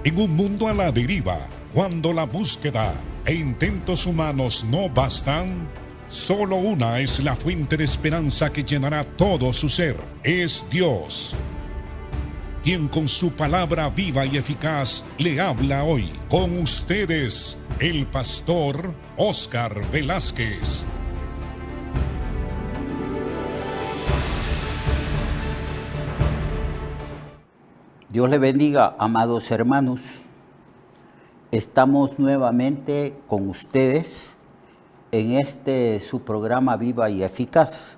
En un mundo a la deriva, cuando la búsqueda e intentos humanos no bastan, solo una es la fuente de esperanza que llenará todo su ser. Es Dios, quien con su palabra viva y eficaz le habla hoy. Con ustedes, el pastor Óscar Velázquez. Dios le bendiga, amados hermanos. Estamos nuevamente con ustedes en su programa Viva y Eficaz.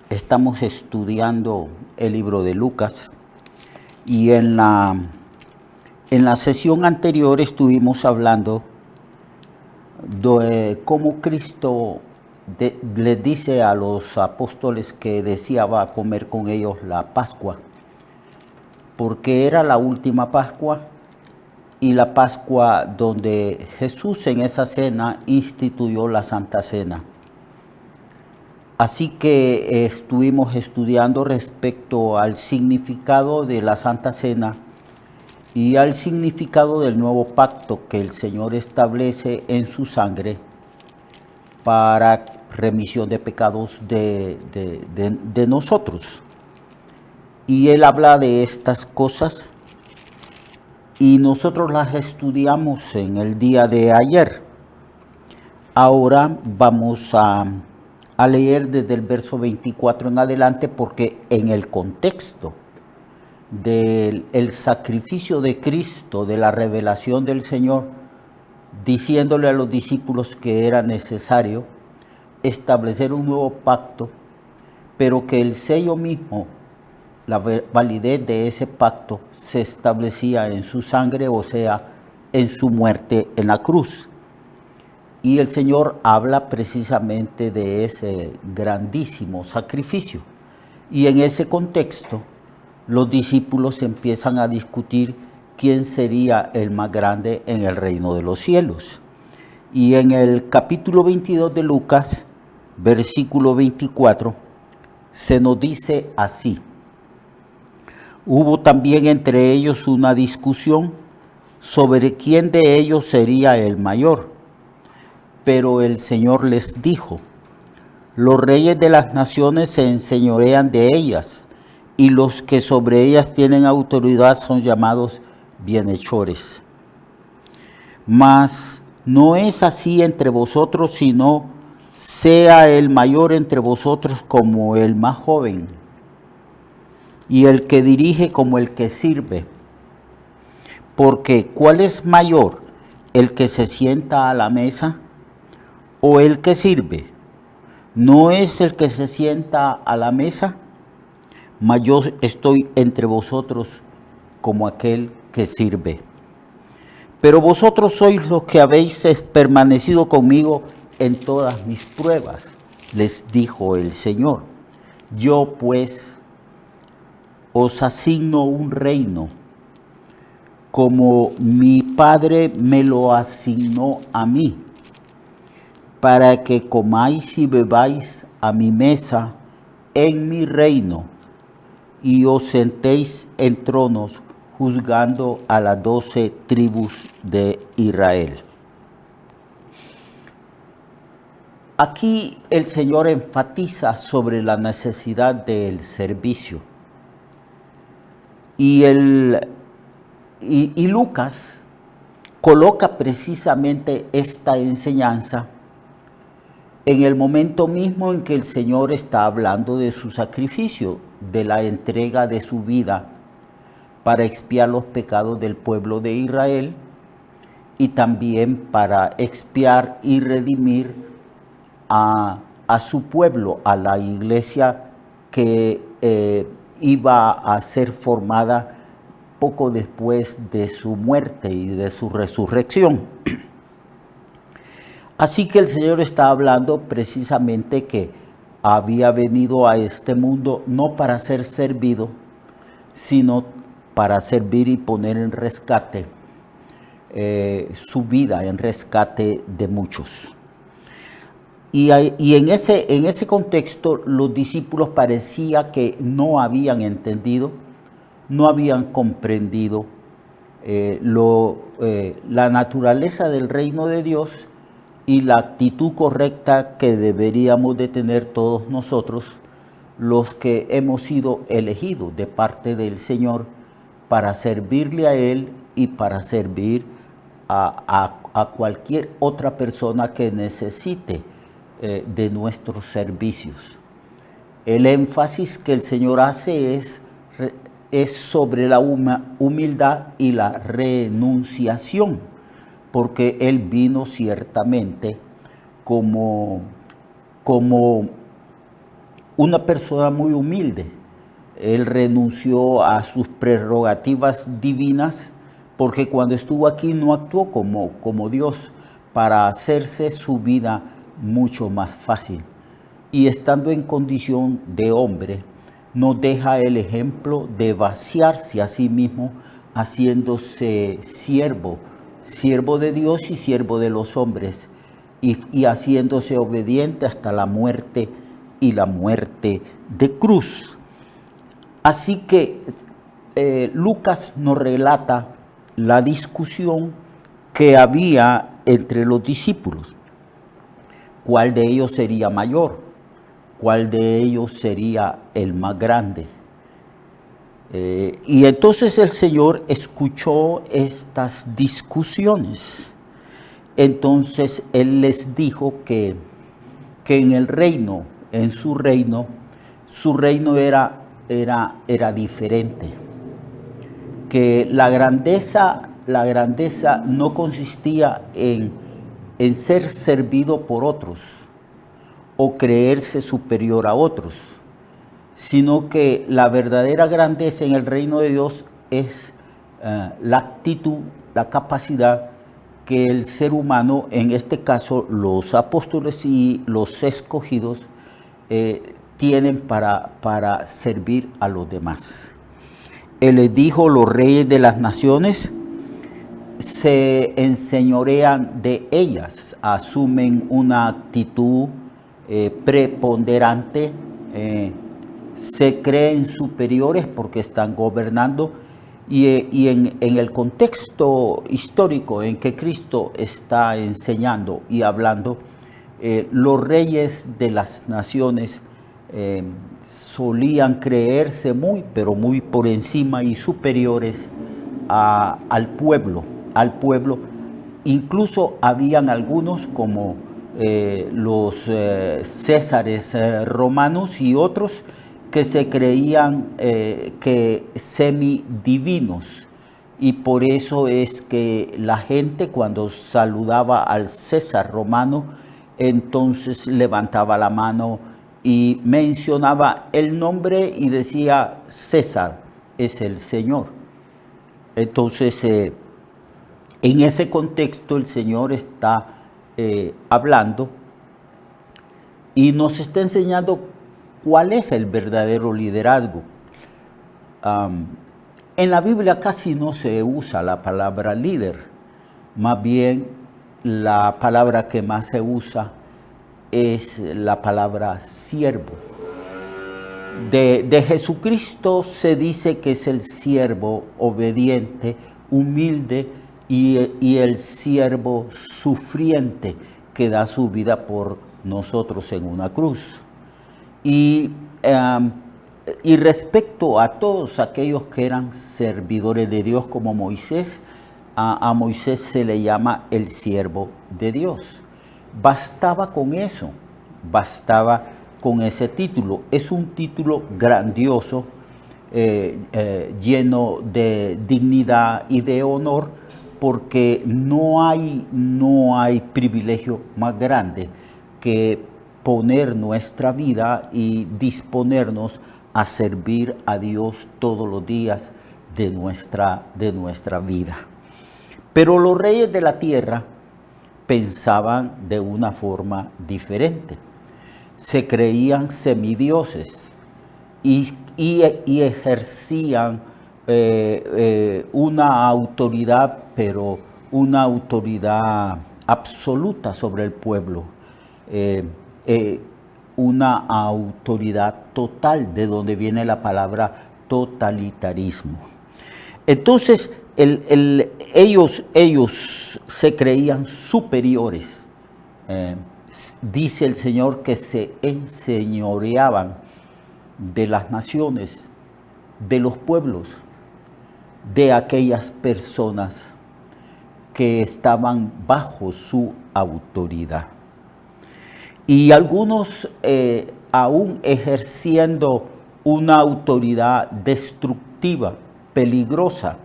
Estamos estudiando el libro de Lucas y en la sesión anterior estuvimos hablando de cómo Cristo les dice a los apóstoles que deseaba comer con ellos la Pascua, porque era la última Pascua y la Pascua donde Jesús en esa cena instituyó la Santa Cena. Así que estuvimos estudiando respecto al significado de la Santa Cena y al significado del nuevo pacto que el Señor establece en su sangre para remisión de pecados de nosotros. Y Él habla de estas cosas y nosotros las estudiamos en el día de ayer. Ahora vamos a leer desde el verso 24 en adelante, porque en el contexto del sacrificio de Cristo, de la revelación del Señor, diciéndole a los discípulos que era necesario establecer un nuevo pacto, pero que el sello mismo, la validez de ese pacto, se establecía en su sangre, o sea, en su muerte en la cruz. Y el Señor habla precisamente de ese grandísimo sacrificio. Y en ese contexto, los discípulos empiezan a discutir quién sería el más grande en el reino de los cielos. Y en el capítulo 22 de Lucas, versículo 24, se nos dice así: hubo también entre ellos una discusión sobre quién de ellos sería el mayor. Pero el Señor les dijo: los reyes de las naciones se enseñorean de ellas, y los que sobre ellas tienen autoridad son llamados bienhechores. Mas no es así entre vosotros, sino sea el mayor entre vosotros como el más joven, y el que dirige como el que sirve. Porque ¿cuál es mayor, el que se sienta a la mesa o el que sirve? ¿No es el que se sienta a la mesa? Mas yo estoy entre vosotros como aquel que sirve. Pero vosotros sois los que habéis permanecido conmigo en todas mis pruebas, les dijo el Señor. Yo pues os asigno un reino, como mi Padre me lo asignó a mí, para que comáis y bebáis a mi mesa en mi reino, y os sentéis en tronos juzgando a las 12 tribus de Israel. Aquí el Señor enfatiza sobre la necesidad del servicio. Y Lucas coloca precisamente esta enseñanza en el momento mismo en que el Señor está hablando de su sacrificio, de la entrega de su vida para expiar los pecados del pueblo de Israel y también para expiar y redimir a su pueblo, a la iglesia que iba a ser formada poco después de su muerte y de su resurrección. Así que el Señor está hablando precisamente que había venido a este mundo no para ser servido, sino para servir y poner en rescate su vida, en rescate de muchos. Y en ese contexto los discípulos parecía que no habían entendido, no habían comprendido la naturaleza del reino de Dios y la actitud correcta que deberíamos de tener todos nosotros, los que hemos sido elegidos de parte del Señor para servirle a Él y para servir a cualquier otra persona que necesite de nuestros servicios. El énfasis que el Señor hace es sobre la humildad y la renunciación, porque Él vino ciertamente como una persona muy humilde. Él renunció a sus prerrogativas divinas, porque cuando estuvo aquí no actuó como Dios, para hacerse su vida mucho más fácil. Y estando en condición de hombre, nos deja el ejemplo de vaciarse a sí mismo, haciéndose siervo de Dios y siervo de los hombres, y haciéndose obediente hasta la muerte y la muerte de cruz. Así que Lucas nos relata la discusión que había entre los discípulos. ¿Cuál de ellos sería mayor? ¿Cuál de ellos sería el más grande? Y entonces el Señor escuchó estas discusiones. Entonces Él les dijo que en el reino, en su reino era diferente. Que la grandeza no consistía en ser servido por otros o creerse superior a otros, sino que la verdadera grandeza en el reino de Dios es la actitud, la capacidad que el ser humano, en este caso los apóstoles y los escogidos, tienen para servir a los demás. Él les dijo: los reyes de las naciones se enseñorean de ellas, asumen una actitud preponderante, se creen superiores porque están gobernando, y en el contexto histórico en que Cristo está enseñando y hablando, los reyes de las naciones solían creerse pero muy por encima y superiores al pueblo. Incluso habían algunos como los césares romanos y otros que se creían que semidivinos, y por eso es que la gente, cuando saludaba al César romano, entonces levantaba la mano y mencionaba el nombre y decía: César es el Señor. Entonces, en ese contexto el Señor está hablando y nos está enseñando cuál es el verdadero liderazgo. En la Biblia casi no se usa la palabra líder, más bien la palabra que más se usa es la palabra siervo. De Jesucristo se dice que es el siervo obediente, humilde, y el siervo sufriente que da su vida por nosotros en una cruz. Y respecto a todos aquellos que eran servidores de Dios como Moisés, a Moisés se le llama el siervo de Dios. Bastaba con eso, bastaba con ese título. Es un título grandioso, lleno de dignidad y de honor, porque no hay privilegio más grande que poner nuestra vida y disponernos a servir a Dios todos los días de nuestra vida. Pero los reyes de la tierra pensaban de una forma diferente. Se creían semidioses y ejercían una autoridad, pero una autoridad absoluta sobre el pueblo, una autoridad total, de donde viene la palabra totalitarismo. Entonces, ellos se creían superiores. Dice el Señor que se enseñoreaban de las naciones, de los pueblos, de aquellas personas que estaban bajo su autoridad. Y algunos aún ejerciendo una autoridad destructiva, peligrosa,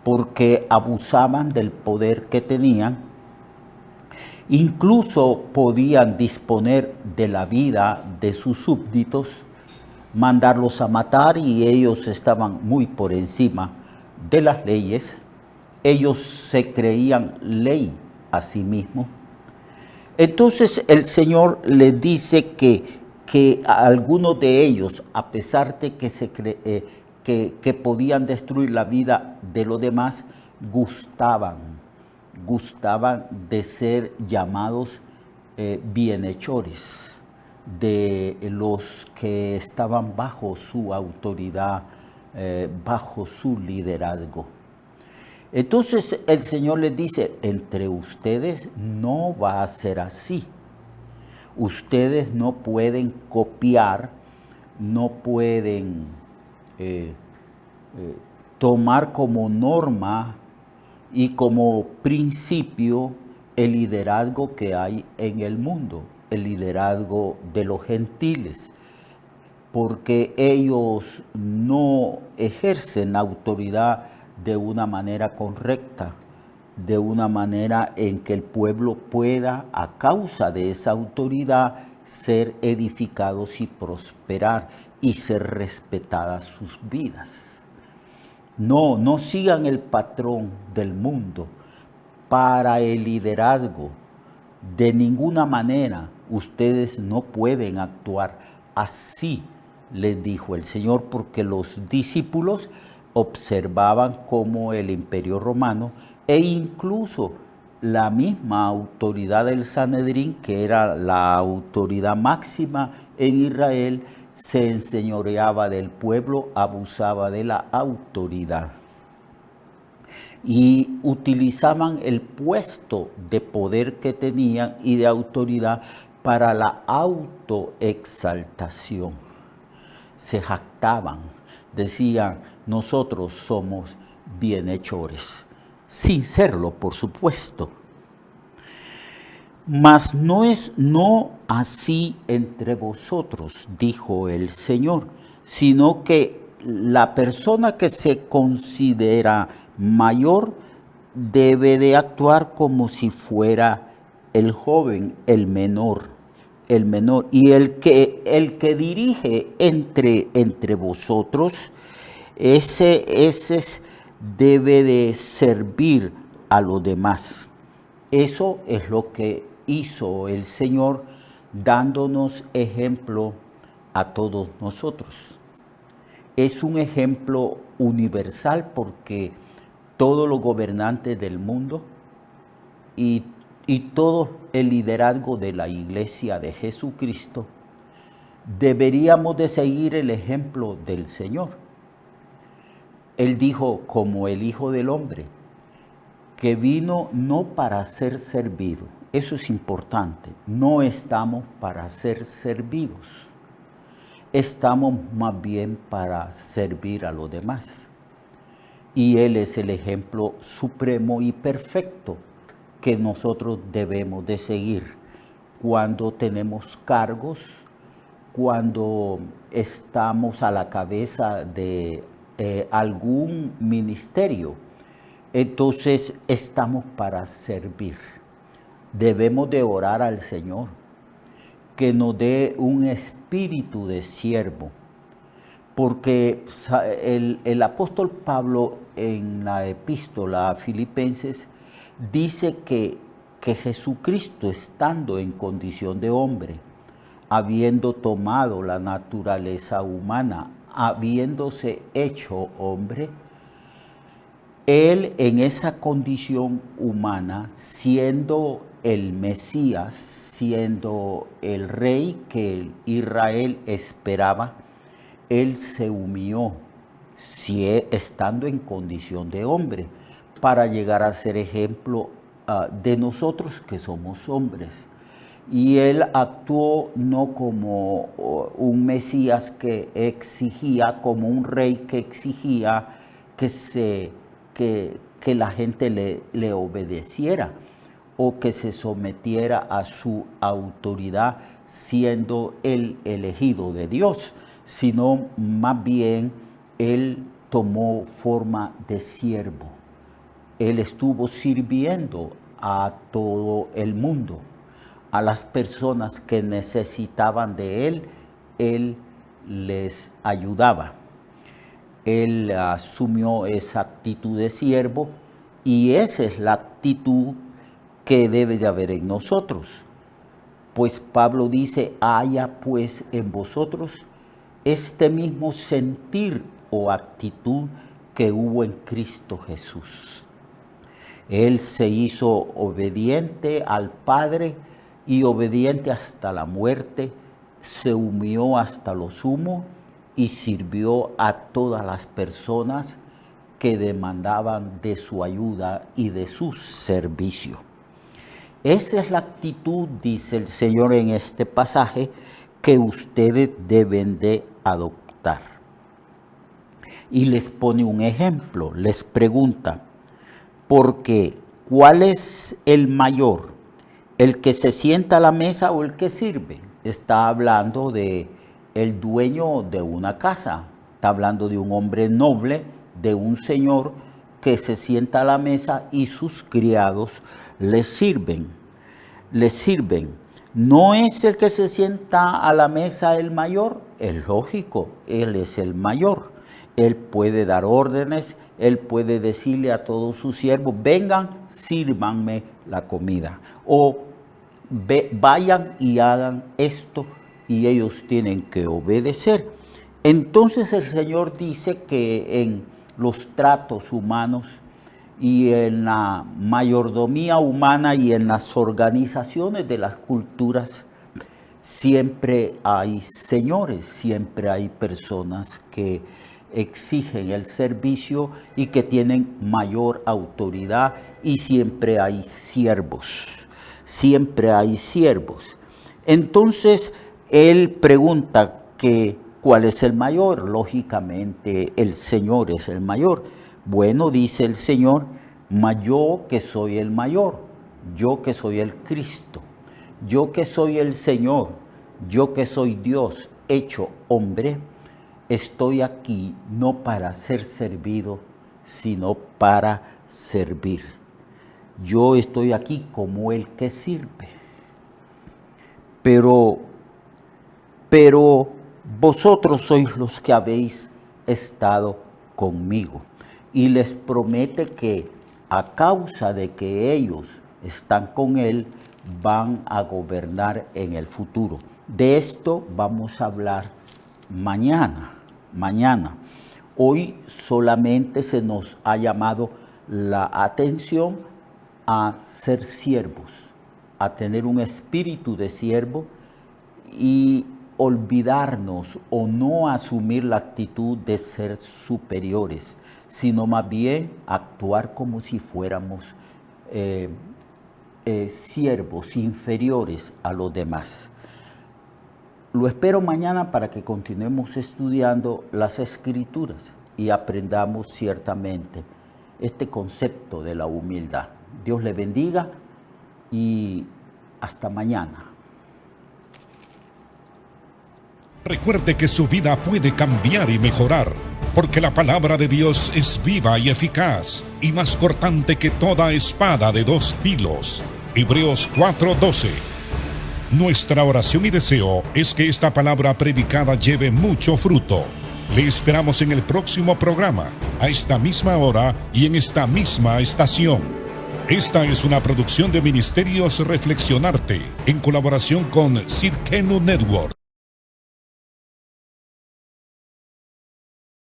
porque abusaban del poder que tenían. Incluso podían disponer de la vida de sus súbditos, mandarlos a matar, y ellos estaban muy por encima de las leyes. Ellos se creían ley a sí mismos. Entonces el Señor les dice que a algunos de ellos, a pesar de que podían destruir la vida de los demás, gustaban de ser llamados bienhechores, de los que estaban bajo su autoridad, bajo su liderazgo. Entonces el Señor les dice, entre ustedes no va a ser así. Ustedes no pueden copiar, no pueden tomar como norma y como principio el liderazgo que hay en el mundo, el liderazgo de los gentiles, porque ellos no ejercen autoridad de una manera correcta, de una manera en que el pueblo pueda, a causa de esa autoridad, ser edificados y prosperar y ser respetadas sus vidas. No sigan el patrón del mundo para el liderazgo. De ninguna manera ustedes no pueden actuar así, les dijo el Señor, porque los discípulos observaban cómo el Imperio Romano e incluso la misma autoridad del Sanedrín, que era la autoridad máxima en Israel, se enseñoreaba del pueblo, abusaba de la autoridad. Y utilizaban el puesto de poder que tenían y de autoridad para la autoexaltación. Se jactaban, decían, nosotros somos bienhechores, sin serlo, por supuesto. Mas no es no así entre vosotros, dijo el Señor, sino que la persona que se considera mayor debe de actuar como si fuera el joven, el menor. Y el que dirige entre vosotros, ese debe de servir a los demás. Eso es lo que hizo el Señor, dándonos ejemplo a todos nosotros. Es un ejemplo universal porque todos los gobernantes del mundo y todo el liderazgo de la Iglesia de Jesucristo deberíamos de seguir el ejemplo del Señor. Él dijo, como el Hijo del Hombre, que vino no para ser servido. Eso es importante. No estamos para ser servidos. Estamos más bien para servir a los demás. Y Él es el ejemplo supremo y perfecto que nosotros debemos de seguir cuando tenemos cargos, cuando estamos a la cabeza de algún ministerio. Entonces estamos para servir. Debemos de orar al Señor que nos dé un espíritu de siervo, porque el apóstol Pablo en la epístola a Filipenses dice que Jesucristo, estando en condición de hombre, habiendo tomado la naturaleza humana, habiéndose hecho hombre, Él en esa condición humana, siendo el Mesías, siendo el rey que Israel esperaba, Él se humilló, estando en condición de hombre, para llegar a ser ejemplo de nosotros que somos hombres. Y él actuó no como un Mesías que exigía, como un rey que exigía que la gente le obedeciera o que se sometiera a su autoridad siendo el elegido de Dios, sino más bien él tomó forma de siervo. Él estuvo sirviendo a todo el mundo, a las personas que necesitaban de él les ayudaba. Él asumió esa actitud de siervo y esa es la actitud que debe de haber en nosotros. Pues Pablo dice, haya pues en vosotros este mismo sentir o actitud que hubo en Cristo Jesús. Él se hizo obediente al Padre y obediente hasta la muerte, se humilló hasta lo sumo y sirvió a todas las personas que demandaban de su ayuda y de su servicio. Esa es la actitud, dice el Señor en este pasaje, que ustedes deben de adoptar. Y les pone un ejemplo, les pregunta, porque ¿cuál es el mayor? ¿El que se sienta a la mesa o el que sirve? Está hablando de el dueño de una casa, está hablando de un hombre noble, de un señor que se sienta a la mesa y sus criados le sirven. ¿No es el que se sienta a la mesa el mayor? Es lógico, él es el mayor. Él puede dar órdenes, él puede decirle a todos sus siervos, vengan, sírvanme la comida. O vayan y hagan esto, y ellos tienen que obedecer. Entonces el Señor dice que en los tratos humanos y en la mayordomía humana y en las organizaciones de las culturas, siempre hay señores, siempre hay personas que exigen el servicio y que tienen mayor autoridad, y siempre hay siervos, siempre hay siervos. Entonces él pregunta que ¿cuál es el mayor? Lógicamente el Señor es el mayor. Bueno, dice el Señor, yo que soy el mayor, yo que soy el Cristo, yo que soy el Señor, yo que soy Dios hecho hombre, estoy aquí no para ser servido, sino para servir. Yo estoy aquí como el que sirve. Pero vosotros sois los que habéis estado conmigo. Y les promete que a causa de que ellos están con él, van a gobernar en el futuro. De esto vamos a hablar mañana. Hoy solamente se nos ha llamado la atención a ser siervos, a tener un espíritu de siervo y olvidarnos o no asumir la actitud de ser superiores, sino más bien actuar como si fuéramos siervos inferiores a los demás. Lo espero mañana para que continuemos estudiando las Escrituras y aprendamos ciertamente este concepto de la humildad. Dios le bendiga y hasta mañana. Recuerde que su vida puede cambiar y mejorar, porque la palabra de Dios es viva y eficaz, y más cortante que toda espada de dos filos. Hebreos 4:12. Nuestra oración y deseo es que esta palabra predicada lleve mucho fruto. Le esperamos en el próximo programa, a esta misma hora y en esta misma estación. Esta es una producción de Ministerios Reflexionarte, en colaboración con Cirkenu Network.